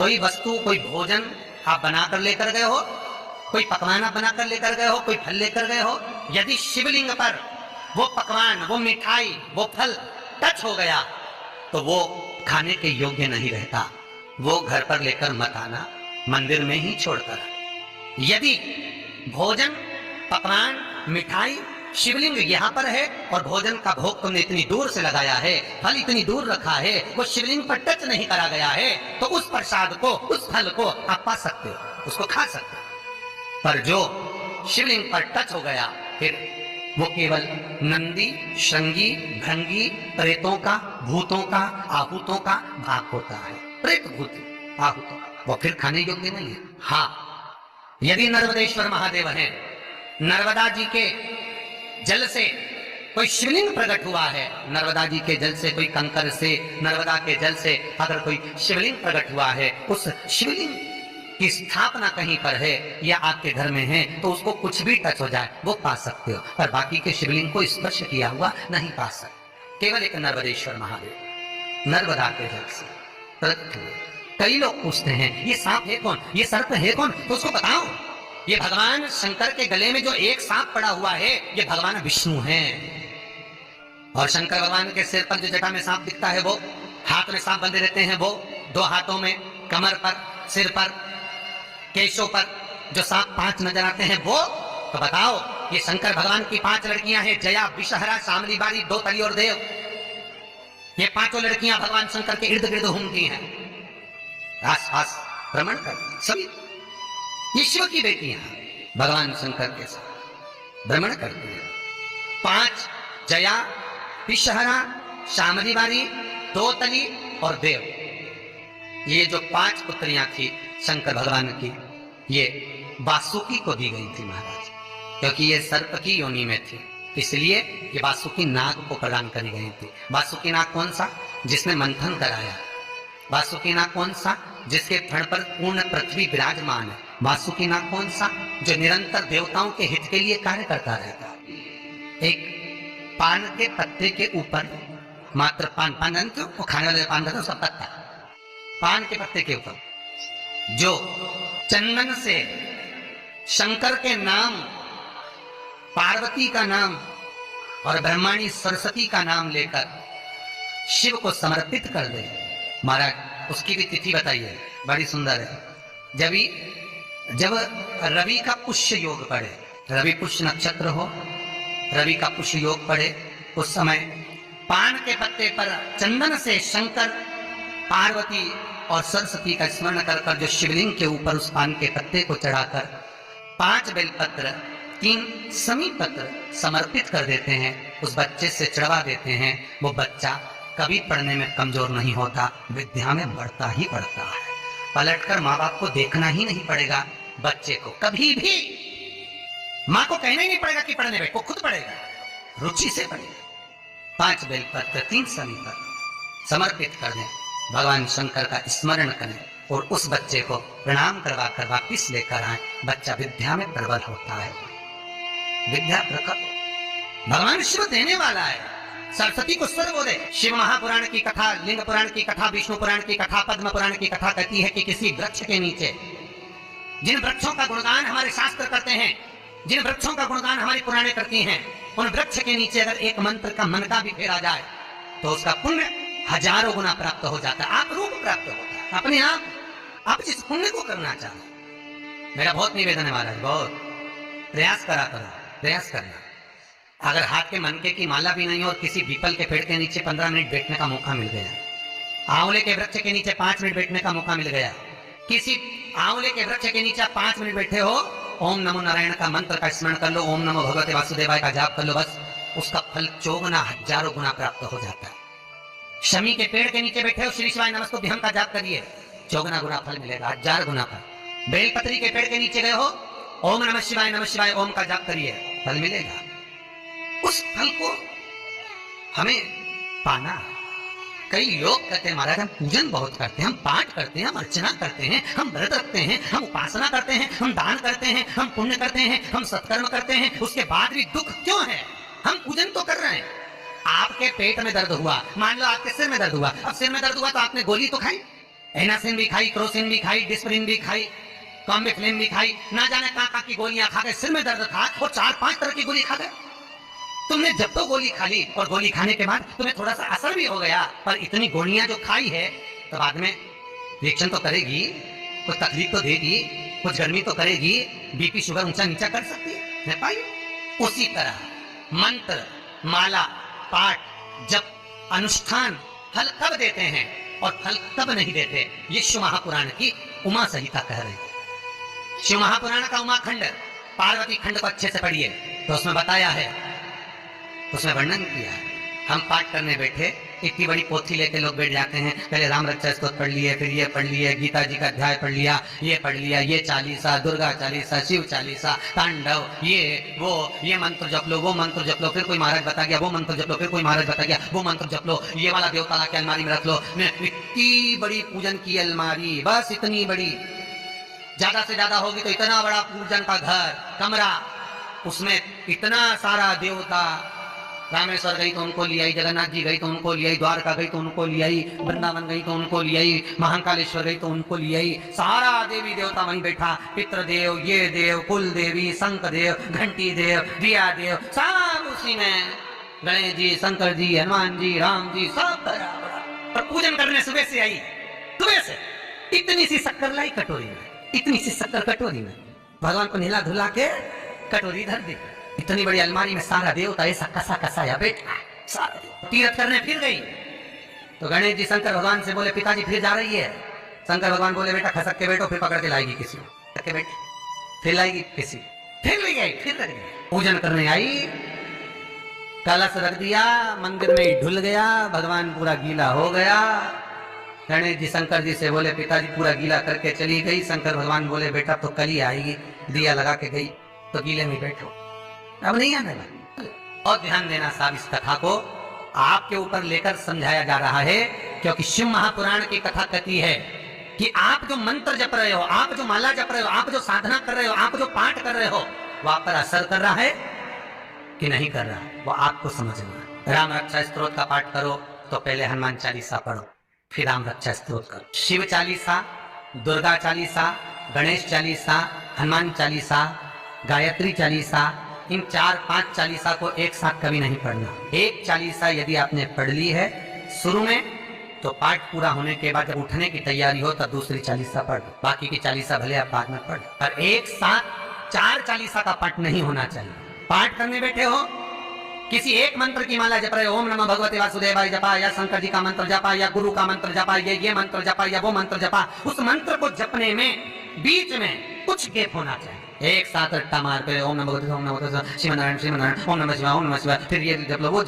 कोई वस्तु, कोई भोजन आप बनाकर लेकर गए हो, कोई पकवान आप बनाकर लेकर गए हो, कोई फल लेकर गए हो, यदि शिवलिंग पर वो पकवान, वो मिठाई, वो फल टच हो गया तो वो खाने के योग्य नहीं रहता। वो घर पर लेकर मत आना, मंदिर में ही छोड़कर। यदि भोजन, पकवान, मिठाई, शिवलिंग यहाँ पर है और भोजन का भोग तुमने इतनी दूर से लगाया है, फल इतनी दूर रखा है, वो शिवलिंग पर टच नहीं करा गया है, तो उस प्रसाद को, उस फल को आप पा सकते हो, उसको खा सकते हो। पर जो शिवलिंग पर टच हो गया, फिर वो केवल नंदी, श्रृंगी, भृंगी, प्रेतों का, भूतों का, आहूतों का भाग होता है। प्रेत, भूत, आहूतों का, वो फिर खाने योग्य नहीं है। हाँ, यदि नर्मदेश्वर महादेव हैं, नर्मदा जी के जल से कोई शिवलिंग प्रकट हुआ है, नर्मदा जी के जल से, कोई कंकर से, नर्मदा के जल से अगर कोई शिवलिंग प्रकट हुआ है, उस शिवलिंग की स्थापना कहीं पर है या आपके घर में है, तो उसको कुछ भी टच हो जाए वो पा सकते हो, पर बाकी के शिवलिंग को स्पर्श किया हुआ नहीं पा सकते। केवल एक नर्मदेश्वर महादेव नर्मदा के जल से प्रकट हुए। कई लोग पूछते हैं ये सांप है कौन, ये सर्प है कौन, तो उसको बताओ ये भगवान शंकर के गले में जो एक सांप पड़ा हुआ है, ये भगवान विष्णु हैं। और शंकर भगवान के सिर पर जो जटा में सांप दिखता है, वो हाथ में सांप बंधे रहते हैं, वो दो हाथों में, कमर पर, सिर पर, केशों पर जो सांप 5 नजर आते हैं, वो तो बताओ ये शंकर भगवान की 5 लड़कियां हैं, जया, विषहरा, शामली बारी, दो तली और देव। ये 5 लड़कियां भगवान शंकर के इर्द गिर्द घूमती हैं, आस-पास भ्रमण करती, सभी ये शिव की बेटियां भगवान शंकर के साथ भ्रमण करती हैं। 5 जया, विषहरा, शामली बारी, दो तली और देव, ये जो 5 पुत्रियां थी शंकर भगवान की, ये वासुकी को दी गई थी महाराज, क्योंकि ये सर्प की योनि में थी, इसलिए ये वासुकी नाग को प्रदान करी गई थी। वासुकी नाग कौन सा? जिसने मंथन कराया। वासुकी नाग कौन सा? जिसके फण पर पूर्ण पृथ्वी विराजमान है। वासुकी नाग कौन सा? जो निरंतर देवताओं के हित के लिए कार्य करता रहता है। एक पान के पत्ते के ऊपर, मात्र पान, वो खाने वाले पान था उसका पत्ता, पान के पत्ते के ऊपर जो चंदन से शंकर के नाम, पार्वती का नाम और ब्रह्माणी सरस्वती का नाम लेकर शिव को समर्पित कर दे महाराज, उसकी भी तिथि बताइए, बड़ी सुंदर है। जब रवि का पुष्य योग पड़े, रवि पुष्य नक्षत्र हो, रवि का पुष्य योग पड़े, उस समय पान के पत्ते पर चंदन से शंकर, पार्वती और सरस्वती का स्मरण कर जो शिवलिंग के ऊपर उस पान के पत्ते को चढ़ाकर 5 बेलपत्र, 3 समी पत्र समर्पित कर देते हैं, उस बच्चे से चढ़वा देते हैं, वो बच्चा कभी पढ़ने में कमजोर नहीं होता, विद्या में बढ़ता ही बढ़ता है। पलटकर माँ बाप को देखना ही नहीं पड़ेगा, बच्चे को कभी भी माँ को कहना ही नहीं पड़ेगा कि पढ़ने बैठ, वो खुद पढ़ेगा, रुचि से पढ़ेगा। 5 बेलपत्र, 3 समी पत्र समर्पित कर दें, भगवान शंकर का स्मरण करें और उस बच्चे को प्रणाम करवा कर वापिस लेकर आए, बच्चा विद्या में प्रबल होता है, विद्या प्रकट। भगवान शिव देने वाला है, सरस्वती को स्वर बोले। शिव महापुराण की कथा, लिंग पुराण की कथा, विष्णु पुराण की कथा, पद्म पुराण की कथा कहती है कि किसी वृक्ष के नीचे, जिन वृक्षों का गुणगान हमारे शास्त्र करते हैं, जिन वृक्षों का गुणगान हमारी पुराणे करती हैं, उन वृक्ष के नीचे अगर एक मंत्र का मनका भी फेरा जाए तो उसका पुण्य 1000 गुना प्राप्त हो जाता है, आप रूप प्राप्त होता है अपने आप जिस पुण्य को करना चाहे। मेरा बहुत निवेदन है महाराज, बहुत प्रयास करा करो, प्रयास करना। अगर हाथ के मनके की माला भी नहीं हो और किसी पीपल के पेड़ के नीचे 15 मिनट बैठने का मौका मिल गया, आंवले के वृक्ष के नीचे 5 मिनट बैठने का मौका मिल गया, किसी आंवले के वृक्ष के नीचे 5 मिनट बैठे हो, ओम नमो नारायण का मंत्र का स्मरण कर लो, ओम नमो भगवते वासुदेवाय का जाप कर लो, बस उसका फल 1000 गुना प्राप्त हो जाता है। शमी के पेड़ के नीचे बैठे हो, श्री शिवाय नमस्तुभ्यं का जाप करिए, 54 गुना फल मिलेगा, 1000 गुना फल। बेलपत्री के पेड़ के नीचे गए हो, ओम नमः शिवाय ओम का जाप करिए, फल मिलेगा। उस फल को हमें पाना। कई लोग कहते हैं महाराज हम पूजन बहुत करते हैं, हम पाठ करते हैं, हम अर्चना करते हैं, हम व्रत रखते हैं, हम उपासना करते हैं, हम दान करते हैं, हम पुण्य करते हैं, हम सत्कर्म करते हैं, उसके बाद भी दुख क्यों है? हम पूजन तो कर रहे हैं। आपके पेट में दर्द हुआ, मान लो आपके सिर में दर्द हुआ, अब सिर में दर्द हुआ तो आपने गोली तो खाई, एनासिन भी खाई, क्रोसिन भी खाई, डिस्प्रिन भी खाई, कॉम्बिफ्लिन भी खाई, ना जाने कहाँ की गोलियां खा गए, सिर में दर्द था और 4-5 तरह की गोली खा गए। तुमने जब तो गोली खा ली और गोली खाने के बाद तुम्हें थोड़ा सा असर भी हो गया, पर इतनी गोलियां जो खाई है तो बाद में रिएक्शन तो करेगी, कुछ तकलीफ तो देगी, कुछ गर्मी तो करेगी, बीपी शुगर ऊंचा नीचा कर सकती है पाई। उसी तरह मंत्र, माला, पाठ, जप, अनुष्ठान फल कब देते हैं और फल कब नहीं देते, ये शिव महापुराण की उमा संहिता कह रही है। शिव महापुराण का उमा खंड, पार्वती खंड को अच्छे से पढ़िए तो उसमें बताया है, उसमें वर्णन किया है। हम पाठ करने बैठे, इतनी बड़ी पोथी लेके लोग बैठ जाते हैं, पहले राम रक्षा स्तोत्र पढ़ लिए, फिर ये पढ़ लिए, गीता जी का अध्याय पढ़ लिया, ये पढ़ लिया, ये चालीसा, दुर्गा चालीसा, शिव चालीसा, तांडव, ये वो, ये मंत्र जप लो, वो मंत्र जप लो, फिर कोई महाराज बता गया वो मंत्र जप लो, फिर कोई महाराज बता गया वो मंत्र जप लो, ये वाला देवता ला के अलमारी में रख लो। इतनी बड़ी पूजन की अलमारी, बस इतनी बड़ी, ज्यादा से ज्यादा होगी तो इतना बड़ा पूजन का घर, कमरा, उसमें इतना सारा देवता। रामेश्वर गई तो उनको ले आई, जगन्नाथ जी गई तो उनको ले आई, द्वारका गई तो उनको ले आई, वृंदावन गई तो उनको ले आई, महाकालेश्वर गई तो उनको ले आई, सारा देवी देवता वहीं बैठा, पितृदेव, ये देव, कुल देवी, शंख देव, घंटी देव, दिया देव, सब उसी में, गणेश जी, शंकर जी, हनुमान जी, राम जी, सब बराबर। पर पूजन करने सुबह से आई, सुबह से इतनी सी शक्कर लाई कटोरी में, इतनी सी शक्कर कटोरी में, भगवान को नहला धुला के कटोरी धर दी, इतनी बड़ी अलमारी में सारा देवता ऐसा कसा कसा या बैठा, सारा तीर्थ करने फिर गई तो गणेश जी शंकर भगवान से बोले पिताजी फिर जा रही है। शंकर भगवान बोले बेटा खसक के बैठो, फिर पकड़ के लाएगी किसी को, के बैठे फिर लाएगी किसी, फिर ले गई, फिर रख गई, पूजन करने आई, कलश रख दिया, मंदिर में ढुल गया, भगवान पूरा गीला हो गया। गणेश जी शंकर जी से बोले पिताजी पूरा गीला करके चली गई। शंकर भगवान बोले बेटा तो कल ही आएगी, दिया लगा के गई तो गीले में बैठो, अब नहीं आने वाला। और ध्यान देना साहब, इस कथा को आपके ऊपर लेकर समझाया जा रहा है, क्योंकि शिव महापुराण की कथा कहती है कि आप जो मंत्र जप रहे हो, आप जो माला जप रहे हो, आप जो साधना कर रहे हो, आप जो पाठ कर रहे हो, वहां पर असर कर रहा है कि नहीं कर रहा, वो आपको समझना है। राम रक्षा स्तोत्र का पाठ करो तो पहले हनुमान चालीसा पढ़ो, फिर राम रक्षा स्तोत्र करो। शिव चालीसा, दुर्गा चालीसा, गणेश चालीसा, हनुमान चालीसा, गायत्री चालीसा, इन 4-5 चालीसा को एक साथ कभी नहीं पढ़ना। एक चालीसा यदि आपने पढ़ ली है शुरू में, तो पाठ पूरा होने के बाद जब उठने की तैयारी हो तो दूसरी चालीसा पढ़, बाकी की चालीसा भले आप बाद में पढ़, पर एक साथ 4 चालीसा का पाठ नहीं होना चाहिए। पाठ करने बैठे हो, किसी एक मंत्र की माला जप रहे हो, ओम नमः भगवते वासुदेवाय जपा, या शंकर जी का मंत्र जपा, या गुरु का मंत्र जपा, ये मंत्र जपा, या वो मंत्र जपा, उस मंत्र को जपने में बीच में कुछ गैप होना चाहिए। एक साथ रट्टा मार कर ओम नमः भगवते, ओम नमः भगवते, शिव नारायण, ओम नमः शिवाय, ओम नमः शिवाय, फिर ये जप लो वो